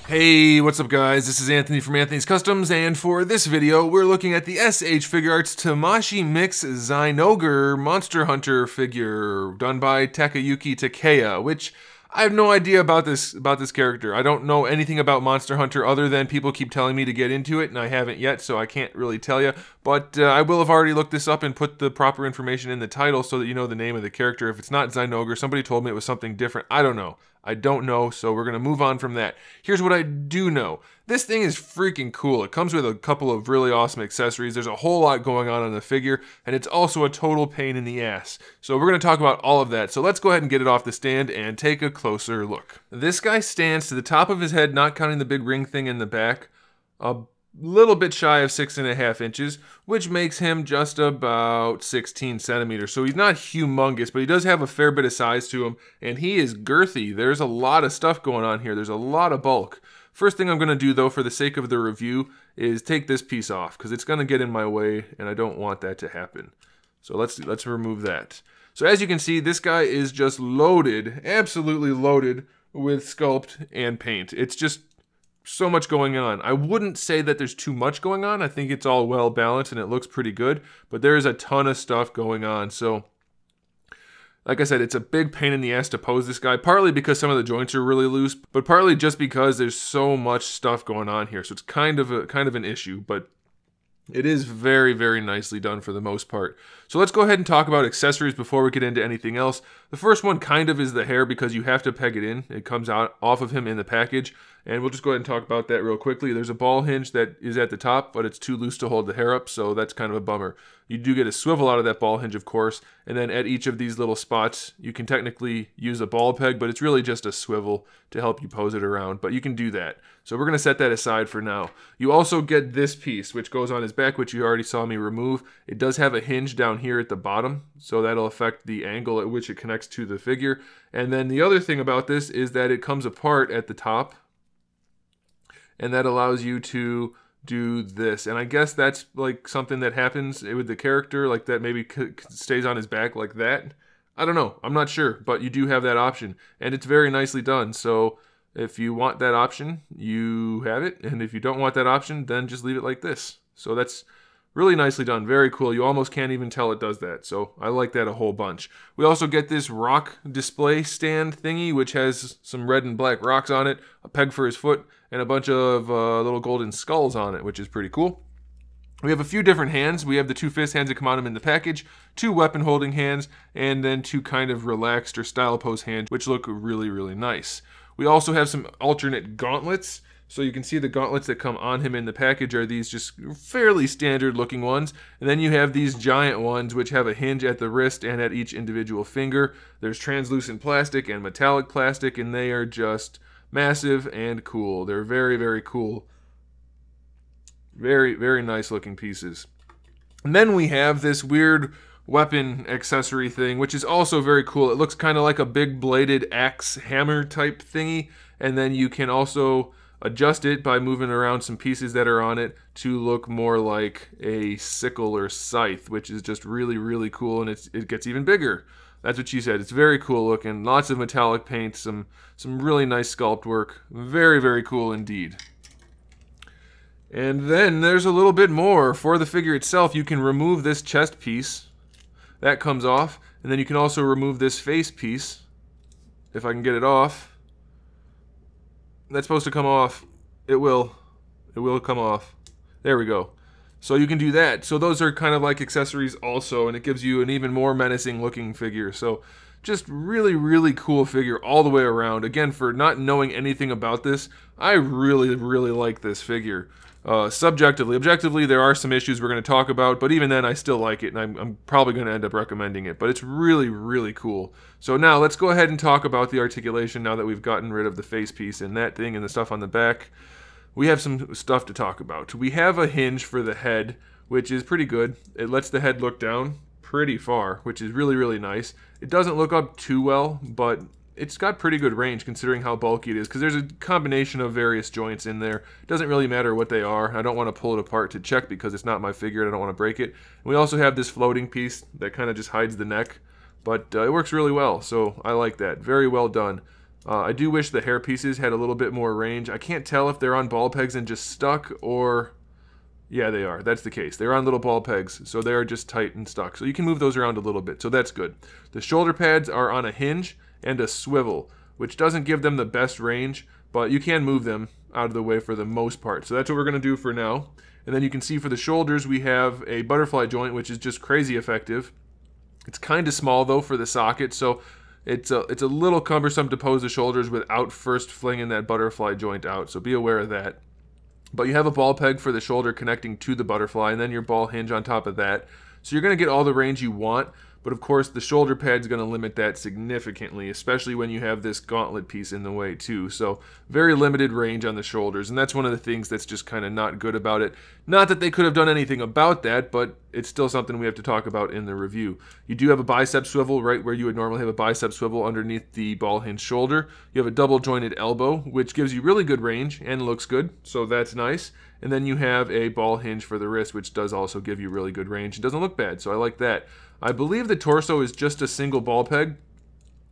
Hey, what's up guys? This is Anthony from Anthony's Customs, and for this video, we're looking at the SH Figuarts Tamashii Mix ZINOGRE Monster Hunter figure done by Takeya Takayuki, which I have no idea about this character. I don't know anything about Monster Hunter other than people keep telling me to get into it, and I haven't yet, so I can't really tell you. But I will have already looked this up and put the proper information in the title so that you know the name of the character. If it's not ZINOGRE, somebody told me it was something different. I don't know. I don't know, so we're going to move on from that. Here's what I do know. This thing is freaking cool. It comes with a couple of really awesome accessories. There's a whole lot going on the figure, and it's also a total pain in the ass. So we're going to talk about all of that. So let's go ahead and get it off the stand and take a closer look. This guy stands to the top of his head, not counting the big ring thing in the back, a little bit shy of 6.5 inches, which makes him just about 16 centimeters. So he's not humongous, but he does have a fair bit of size to him, and he is girthy. There's a lot of stuff going on here. There's a lot of bulk. First thing I'm going to do, though, for the sake of the review, is take this piece off, because it's going to get in my way, and I don't want that to happen. So let's remove that. So as you can see, this guy is just loaded, absolutely loaded with sculpt and paint. It's just so much going on. I wouldn't say that there's too much going on. I think it's all well balanced and it looks pretty good, but there is a ton of stuff going on. So like I said, it's a big pain in the ass to pose this guy, partly because some of the joints are really loose, but partly just because there's so much stuff going on here. So it's kind of an issue, but it is very, very nicely done for the most part. So let's go ahead and talk about accessories before we get into anything else. The first one kind of is the hair, because you have to peg it in. It comes out off of him in the package, and we'll just go ahead and talk about that real quickly. There's a ball hinge that is at the top, but it's too loose to hold the hair up, so that's kind of a bummer. You do get a swivel out of that ball hinge, of course, and then at each of these little spots, you can technically use a ball peg, but it's really just a swivel to help you pose it around, but you can do that. So we're going to set that aside for now. You also get this piece, which goes on his back, which you already saw me remove. It does have a hinge down here at the bottom, so that'll affect the angle at which it connects to the figure. And then the other thing about this is that it comes apart at the top, and that allows you to do this. And I guess that's like something that happens with the character, like that maybe stays on his back like that. I don't know. I'm not sure, but you do have that option, and it's very nicely done. So if you want that option, you have it, and if you don't want that option, then just leave it like this. So that's really nicely done. Very cool. You almost can't even tell it does that. So I like that a whole bunch. We also get this rock display stand thingy, which has some red and black rocks on it, a peg for his foot, and a bunch of little golden skulls on it, which is pretty cool. We have a few different hands. We have the two fist hands that come on him in the package, two weapon holding hands, and then two kind of relaxed or style pose hands, which look really, really nice. We also have some alternate gauntlets. So you can see the gauntlets that come on him in the package are these just fairly standard looking ones. And then you have these giant ones which have a hinge at the wrist and at each individual finger. There's translucent plastic and metallic plastic, and they are just massive and cool. They're very, very cool. Very, very nice looking pieces. And then we have this weird weapon accessory thing, which is also very cool. It looks kind of like a big bladed axe hammer type thingy. And then you can also adjust it by moving around some pieces that are on it to look more like a sickle or scythe, which is just really, really cool, and it gets even bigger. That's what she said. It's very cool looking. Lots of metallic paint, some really nice sculpt work. Very, very cool indeed. And then there's a little bit more. For the figure itself, you can remove this chest piece. That comes off. And then you can also remove this face piece, if I can get it off. That's supposed to come off. It will come off. There we go. So you can do that. So those are kind of like accessories also, and it gives you an even more menacing looking figure. So just really, really cool figure all the way around. Again, for not knowing anything about this, I really, really like this figure. Subjectively. Objectively, there are some issues we're going to talk about, but even then I still like it, and I'm probably going to end up recommending it. But it's really, really cool. So now let's go ahead and talk about the articulation now that we've gotten rid of the face piece and that thing and the stuff on the back. We have some stuff to talk about. We have a hinge for the head, which is pretty good. It lets the head look down pretty far, which is really, really nice. It doesn't look up too well, but it's got pretty good range considering how bulky it is, because there's a combination of various joints in there. It doesn't really matter what they are. I don't want to pull it apart to check because it's not my figure and I don't want to break it. And we also have this floating piece that kind of just hides the neck, but it works really well, so I like that. Very well done. I do wish the hair pieces had a little bit more range. I can't tell if they're on ball pegs and just stuck, or... yeah, they are. That's the case. They're on little ball pegs, so they are just tight and stuck. So you can move those around a little bit, so that's good. The shoulder pads are on a hinge and a swivel, which doesn't give them the best range, but you can move them out of the way for the most part. So that's what we're going to do for now. And then you can see for the shoulders, we have a butterfly joint, which is just crazy effective. It's kind of small, though, for the socket, so it's a little cumbersome to pose the shoulders without first flinging that butterfly joint out, so be aware of that. But you have a ball peg for the shoulder connecting to the butterfly, and then your ball hinge on top of that. So you're going to get all the range you want, but of course the shoulder pad's going to limit that significantly, especially when you have this gauntlet piece in the way too. So very limited range on the shoulders, and that's one of the things that's just kind of not good about it. Not that they could have done anything about that, but it's still something we have to talk about in the review. You do have a bicep swivel right where you would normally have a bicep swivel underneath the ball hinge shoulder. You have a double jointed elbow, which gives you really good range and looks good, so that's nice. And then you have a ball hinge for the wrist, which does also give you really good range. It doesn't look bad, so I like that. I believe the torso is just a single ball peg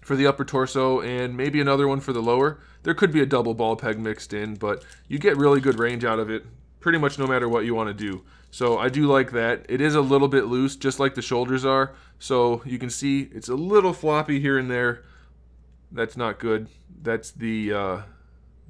for the upper torso and maybe another one for the lower. There could be a double ball peg mixed in, but you get really good range out of it pretty much no matter what you want to do. So I do like that. It is a little bit loose, just like the shoulders are. So you can see it's a little floppy here and there. That's not good. That's the, is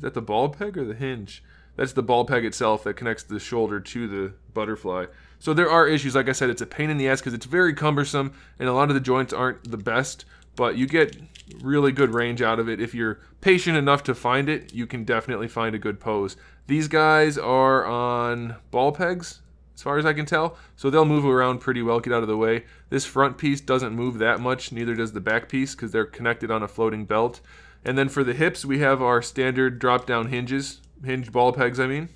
that the ball peg or the hinge? That's the ball peg itself that connects the shoulder to the butterfly. So there are issues. Like I said, it's a pain in the ass because it's very cumbersome and a lot of the joints aren't the best, but you get really good range out of it. If you're patient enough to find it, you can definitely find a good pose. These guys are on ball pegs, as far as I can tell, so they'll move around pretty well, get out of the way. This front piece doesn't move that much, neither does the back piece because they're connected on a floating belt. And then for the hips, we have our standard drop-down hinges, hinge ball pegs, I mean.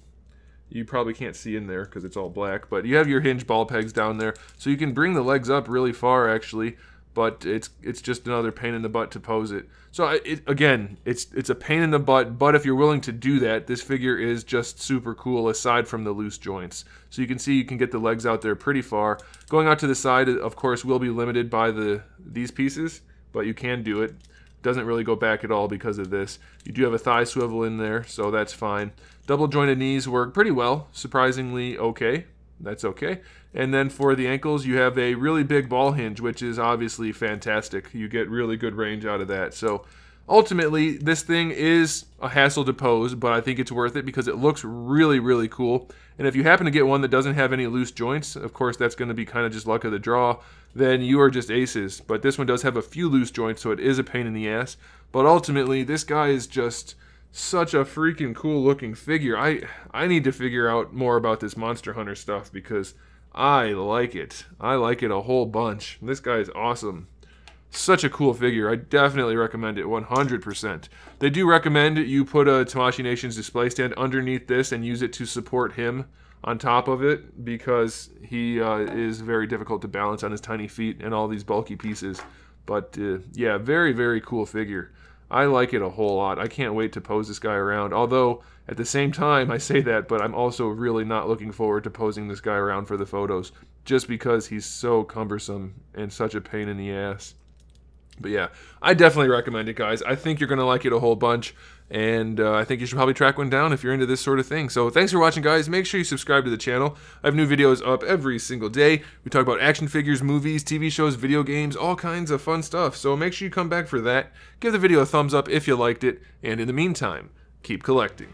You probably can't see in there because it's all black, but you have your hinge ball pegs down there, so you can bring the legs up really far actually, but it's just another pain in the butt to pose it. So again, it's a pain in the butt, but if you're willing to do that, this figure is just super cool aside from the loose joints. So you can see you can get the legs out there pretty far. Going out to the side, of course, will be limited by these pieces, but you can do it. Doesn't really go back at all because of this. You do have a thigh swivel in there, so that's fine. Double jointed knees work pretty well, surprisingly okay. That's okay. And then for the ankles, you have a really big ball hinge, which is obviously fantastic. You get really good range out of that. So ultimately, this thing is a hassle to pose, but I think it's worth it because it looks really, really cool. And if you happen to get one that doesn't have any loose joints, of course, that's going to be kind of just luck of the draw, then you are just aces. But this one does have a few loose joints, so it is a pain in the ass. But ultimately, this guy is just such a freaking cool looking figure. I need to figure out more about this Monster Hunter stuff because I like it. I like it a whole bunch. This guy is awesome. Such a cool figure. I definitely recommend it 100%. They do recommend you put a Tamashii Nations display stand underneath this and use it to support him on top of it because he is very difficult to balance on his tiny feet and all these bulky pieces. But yeah, very, very cool figure. I like it a whole lot. I can't wait to pose this guy around. Although, at the same time, I say that, but I'm also really not looking forward to posing this guy around for the photos just because he's so cumbersome and such a pain in the ass. But yeah, I definitely recommend it, guys. I think you're going to like it a whole bunch, and I think you should probably track one down if you're into this sort of thing. So thanks for watching, guys. Make sure you subscribe to the channel. I have new videos up every single day. We talk about action figures, movies, TV shows, video games, all kinds of fun stuff. So make sure you come back for that. Give the video a thumbs up if you liked it, and in the meantime, keep collecting.